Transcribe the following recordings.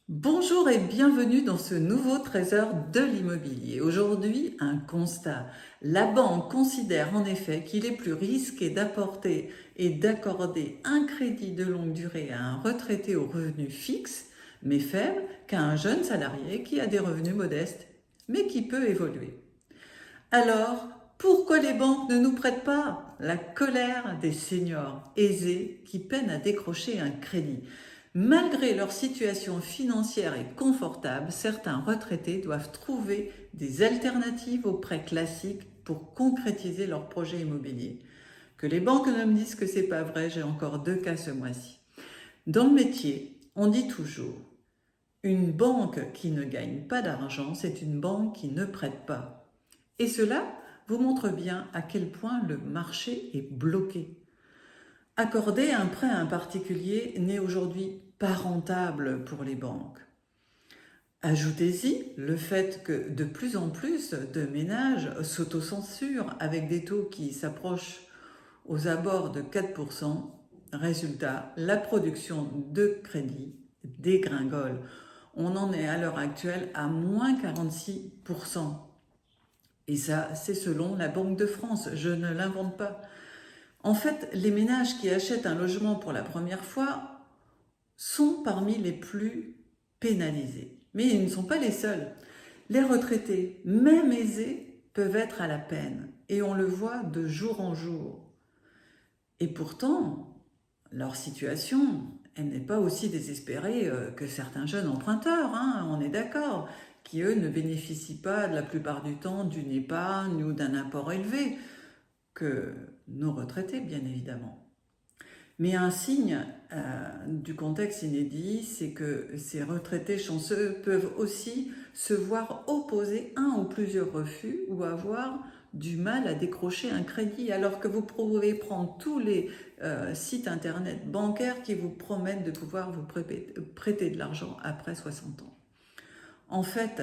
Bonjour et bienvenue dans ce nouveau trésor de l'immobilier. Aujourd'hui, un constat. La banque considère en effet qu'il est plus risqué d'apporter et d'accorder un crédit de longue durée à un retraité aux revenus fixes, mais faibles, qu'à un jeune salarié qui a des revenus modestes, mais qui peut évoluer. Alors, pourquoi les banques ne nous prêtent pas? La colère des seniors aisés qui peinent à décrocher un crédit. Malgré leur situation financière et confortable, certains retraités doivent trouver des alternatives aux prêts classiques pour concrétiser leurs projets immobiliers. Que les banques ne me disent que c'est pas vrai, j'ai encore 2 cas ce mois-ci. Dans le métier, on dit toujours, une banque qui ne gagne pas d'argent, c'est une banque qui ne prête pas. Et cela vous montre bien à quel point le marché est bloqué. Accorder un prêt à un particulier n'est aujourd'hui pas rentable pour les banques. Ajoutez-y le fait que de plus en plus de ménages s'autocensurent avec des taux qui s'approchent aux abords de 4%. Résultat, la production de crédit dégringole. On en est à l'heure actuelle à moins 46%. Et ça, c'est selon la Banque de France, je ne l'invente pas. En fait, les ménages qui achètent un logement pour la première fois sont parmi les plus pénalisés. Mais ils ne sont pas les seuls. Les retraités, même aisés, peuvent être à la peine. Et on le voit de jour en jour. Et pourtant, leur situation, elle n'est pas aussi désespérée que certains jeunes emprunteurs, hein, on est d'accord, qui eux ne bénéficient pas de la plupart du temps d'une épargne ou d'un apport élevé, que nos retraités, bien évidemment. Mais un signe du contexte inédit, c'est que ces retraités chanceux peuvent aussi se voir opposer un ou plusieurs refus ou avoir du mal à décrocher un crédit, alors que vous pouvez prendre tous les sites internet bancaires qui vous promettent de pouvoir vous prêter de l'argent après 60 ans. En fait,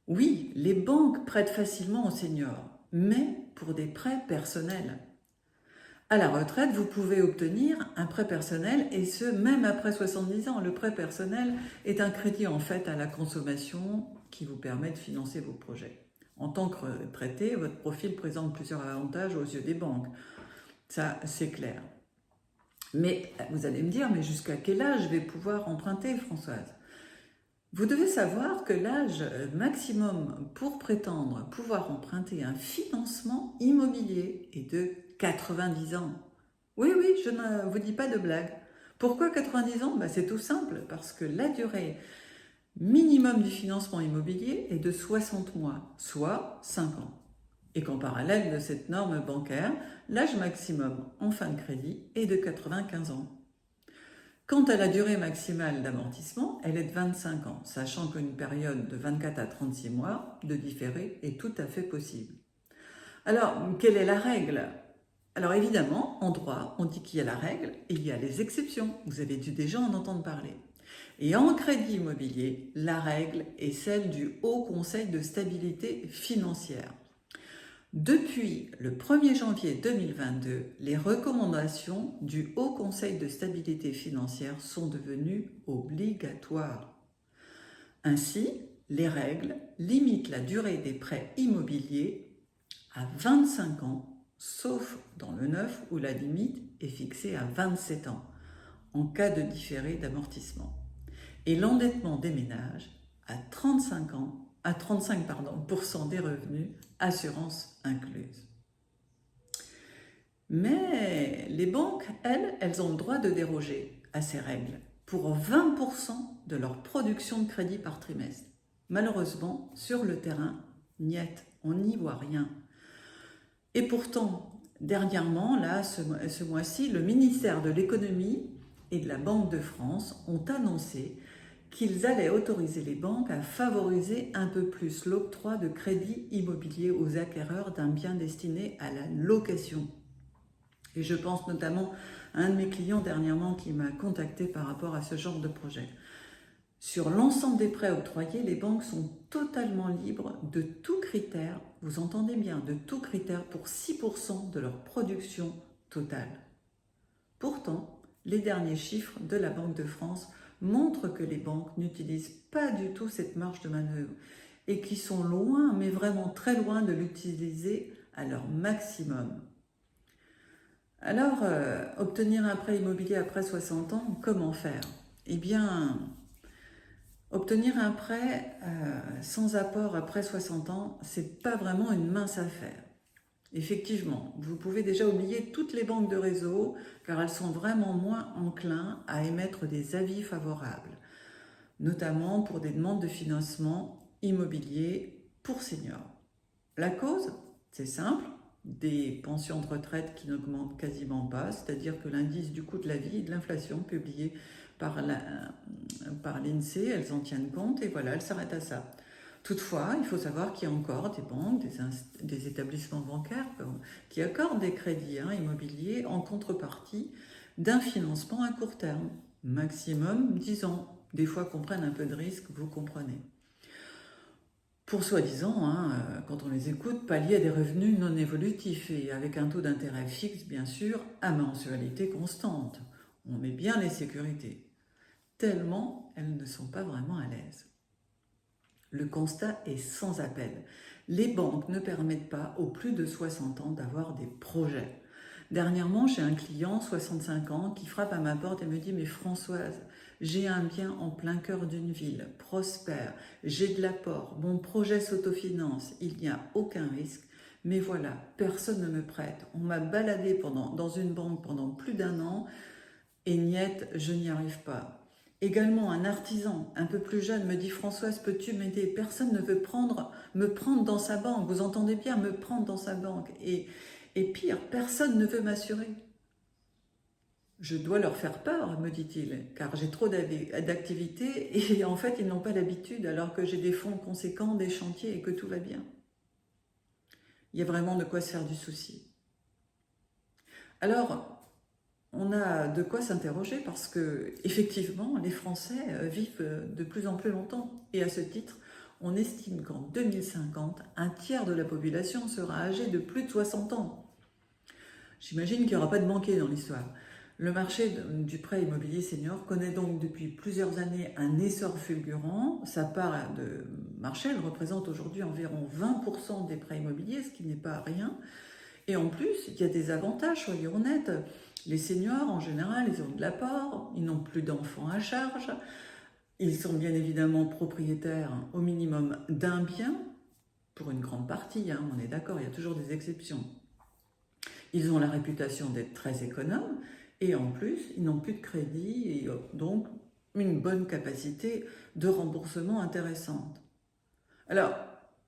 oui, les banques prêtent facilement aux seniors, mais pour des prêts personnels. À la retraite, vous pouvez obtenir un prêt personnel et ce, même après 70 ans. Le prêt personnel est un crédit en fait à la consommation qui vous permet de financer vos projets. En tant que retraité, votre profil présente plusieurs avantages aux yeux des banques. Ça, c'est clair. Mais vous allez me dire, mais jusqu'à quel âge je vais pouvoir emprunter, Françoise? Vous devez savoir que l'âge maximum pour prétendre pouvoir emprunter un financement immobilier est de 90 ans. Oui, oui, je ne vous dis pas de blague. Pourquoi 90 ans? C'est tout simple, parce que la durée minimum du financement immobilier est de 60 mois, soit 5 ans. Et qu'en parallèle de cette norme bancaire, l'âge maximum en fin de crédit est de 95 ans. Quant à la durée maximale d'amortissement, elle est de 25 ans, sachant qu'une période de 24 à 36 mois de différé est tout à fait possible. Alors, quelle est la règle? Alors évidemment, en droit, on dit qu'il y a la règle et il y a les exceptions. Vous avez dû déjà en entendre parler. Et en crédit immobilier, la règle est celle du Haut Conseil de stabilité financière. Depuis le 1er janvier 2022, les recommandations du Haut Conseil de stabilité financière sont devenues obligatoires. Ainsi, les règles limitent la durée des prêts immobiliers à 25 ans, sauf dans le neuf où la limite est fixée à 27 ans, en cas de différé d'amortissement. Et l'endettement des ménages à 35 ans, à 35% des revenus, assurance incluse. Mais les banques, elles ont le droit de déroger à ces règles pour 20% de leur production de crédit par trimestre. Malheureusement, sur le terrain, niet, on n'y voit rien. Et pourtant, dernièrement, là, ce mois-ci, le ministère de l'économie et de la Banque de France ont annoncé qu'ils allaient autoriser les banques à favoriser un peu plus l'octroi de crédits immobiliers aux acquéreurs d'un bien destiné à la location. Et je pense notamment à un de mes clients dernièrement qui m'a contacté par rapport à ce genre de projet. Sur l'ensemble des prêts octroyés, les banques sont totalement libres de tout critère, vous entendez bien, de tout critère pour 6% de leur production totale. Pourtant, les derniers chiffres de la Banque de France montrent que les banques n'utilisent pas du tout cette marge de manœuvre et qui sont loin, mais vraiment très loin de l'utiliser à leur maximum. Alors, obtenir un prêt immobilier après 60 ans, comment faire? Eh bien, obtenir un prêt sans apport après 60 ans, c'est pas vraiment une mince affaire. Effectivement, vous pouvez déjà oublier toutes les banques de réseau car elles sont vraiment moins enclins à émettre des avis favorables, notamment pour des demandes de financement immobilier pour seniors. La cause, c'est simple, des pensions de retraite qui n'augmentent quasiment pas, c'est-à-dire que l'indice du coût de la vie et de l'inflation publié par l'INSEE, elles en tiennent compte et voilà, elles s'arrêtent à ça. Toutefois, il faut savoir qu'il y a encore des banques, des établissements bancaires qui accordent des crédits immobiliers en contrepartie d'un financement à court terme, maximum 10 ans. Des fois qu'on prenne un peu de risque, vous comprenez. Pour soi-disant, quand on les écoute, pallier à des revenus non évolutifs et avec un taux d'intérêt fixe, bien sûr, à mensualité constante. On met bien les sécurités, tellement elles ne sont pas vraiment à l'aise. Le constat est sans appel. Les banques ne permettent pas aux plus de 60 ans d'avoir des projets. Dernièrement, j'ai un client, 65 ans, qui frappe à ma porte et me dit « Mais Françoise, j'ai un bien en plein cœur d'une ville, prospère, j'ai de l'apport, mon projet s'autofinance, il n'y a aucun risque, mais voilà, personne ne me prête. On m'a baladé dans une banque pendant plus d'1 an et niette, je n'y arrive pas. » Également, un artisan un peu plus jeune me dit « Françoise, peux-tu m'aider? Personne ne veut me prendre dans sa banque. Vous entendez bien, me prendre dans sa banque. Et pire, personne ne veut m'assurer. Je dois leur faire peur, me dit-il, car j'ai trop d'activités et en fait, ils n'ont pas l'habitude alors que j'ai des fonds conséquents, des chantiers et que tout va bien. » Il y a vraiment de quoi se faire du souci. Alors, on a de quoi s'interroger parce que, effectivement, les Français vivent de plus en plus longtemps. Et à ce titre, on estime qu'en 2050, un tiers de la population sera âgée de plus de 60 ans. J'imagine qu'il n'y aura pas de banquier dans l'histoire. Le marché du prêt immobilier senior connaît donc depuis plusieurs années un essor fulgurant. Sa part de marché, elle représente aujourd'hui environ 20% des prêts immobiliers, ce qui n'est pas rien. Et en plus, il y a des avantages, soyons honnêtes. Les seniors, en général, ils ont de l'apport, ils n'ont plus d'enfants à charge, ils sont bien évidemment propriétaires au minimum d'un bien, pour une grande partie, on est d'accord, il y a toujours des exceptions. Ils ont la réputation d'être très économes, et en plus, ils n'ont plus de crédit, et donc une bonne capacité de remboursement intéressante. Alors,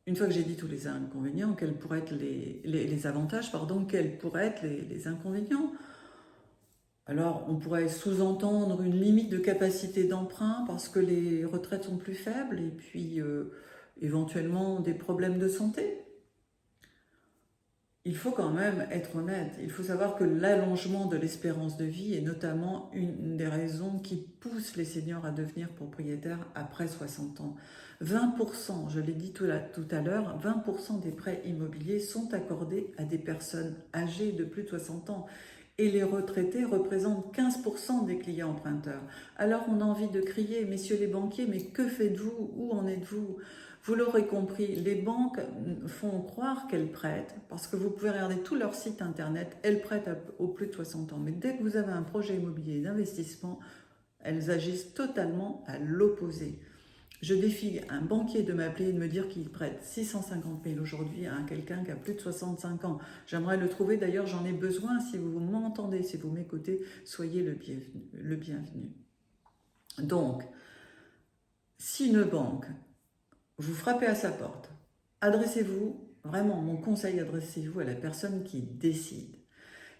une fois que j'ai dit tous les inconvénients, quels pourraient être les avantages, quels pourraient être les inconvénients? Alors, on pourrait sous-entendre une limite de capacité d'emprunt parce que les retraites sont plus faibles et puis éventuellement des problèmes de santé. Il faut quand même être honnête. Il faut savoir que l'allongement de l'espérance de vie est notamment une des raisons qui poussent les seniors à devenir propriétaires après 60 ans. 20%, je l'ai dit tout à l'heure, 20% des prêts immobiliers sont accordés à des personnes âgées de plus de 60 ans. Et les retraités représentent 15% des clients emprunteurs. Alors on a envie de crier, messieurs les banquiers, mais que faites-vous? Où en êtes-vous? Vous l'aurez compris, les banques font croire qu'elles prêtent, parce que vous pouvez regarder tout leur site internet, elles prêtent aux plus de 60 ans. Mais dès que vous avez un projet immobilier d'investissement, elles agissent totalement à l'opposé. Je défie un banquier de m'appeler et de me dire qu'il prête 650 000 aujourd'hui à quelqu'un qui a plus de 65 ans. J'aimerais le trouver, d'ailleurs j'en ai besoin. Si vous m'entendez, si vous m'écoutez, soyez le bienvenu. Donc, si une banque, vous frappez à sa porte, adressez-vous, vraiment mon conseil, adressez-vous à la personne qui décide.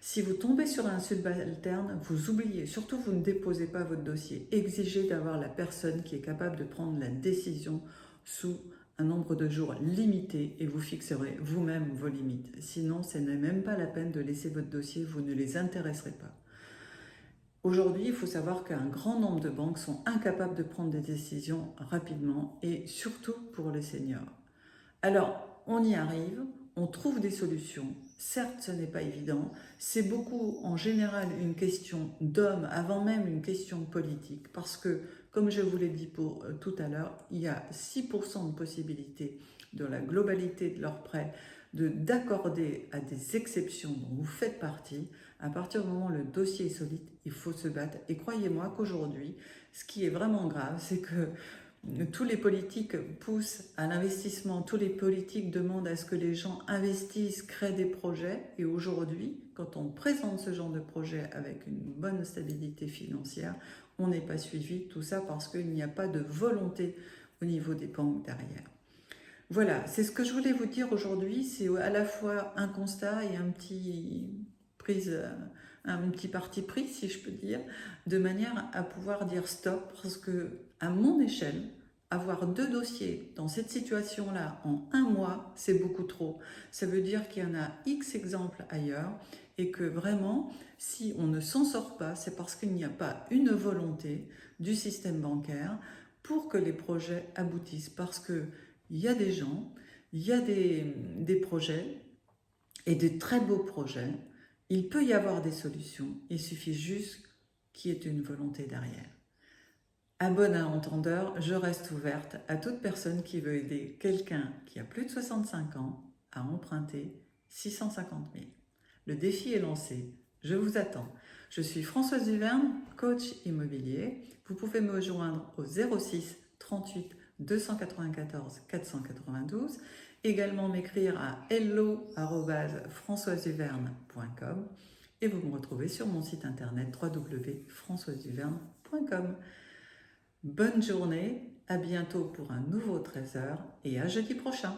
Si vous tombez sur un subalterne, vous oubliez, surtout vous ne déposez pas votre dossier. Exigez d'avoir la personne qui est capable de prendre la décision sous un nombre de jours limité et vous fixerez vous-même vos limites. Sinon, ce n'est même pas la peine de laisser votre dossier, vous ne les intéresserez pas. Aujourd'hui, il faut savoir qu'un grand nombre de banques sont incapables de prendre des décisions rapidement et surtout pour les seniors. Alors, on y arrive, on trouve des solutions. Certes, ce n'est pas évident. C'est beaucoup, en général, une question d'hommes avant même une question politique. Parce que Comme je vous l'ai dit tout à l'heure, il y a 6% de possibilité de la globalité de leur prêt d'accorder à des exceptions dont vous faites partie. À partir du moment où le dossier est solide, il faut se battre. Et croyez-moi qu'aujourd'hui, ce qui est vraiment grave, c'est que tous les politiques poussent à l'investissement, tous les politiques demandent à ce que les gens investissent, créent des projets. Et aujourd'hui, quand on présente ce genre de projet avec une bonne stabilité financière, on n'est pas suivi. Tout ça parce qu'il n'y a pas de volonté au niveau des banques derrière. Voilà, c'est ce que je voulais vous dire aujourd'hui. C'est à la fois un constat et un petit parti pris, si je peux dire, de manière à pouvoir dire stop, parce que à mon échelle, avoir 2 dossiers dans cette situation-là en 1 mois, c'est beaucoup trop. Ça veut dire qu'il y en a X exemples ailleurs et que vraiment, si on ne s'en sort pas, c'est parce qu'il n'y a pas une volonté du système bancaire pour que les projets aboutissent. Parce que il y a des gens, il y a des projets et de très beaux projets. Il peut y avoir des solutions, il suffit juste qu'il y ait une volonté derrière. À bon entendeur, je reste ouverte à toute personne qui veut aider quelqu'un qui a plus de 65 ans à emprunter 650 000. Le défi est lancé, je vous attends. Je suis Françoise Duverne, coach immobilier. Vous pouvez me joindre au 06 38 294 492. Également m'écrire à hello@françoiseduverne.com et vous me retrouvez sur mon site internet www.françoiseduverne.com. Bonne journée, à bientôt pour un nouveau trésor et à jeudi prochain.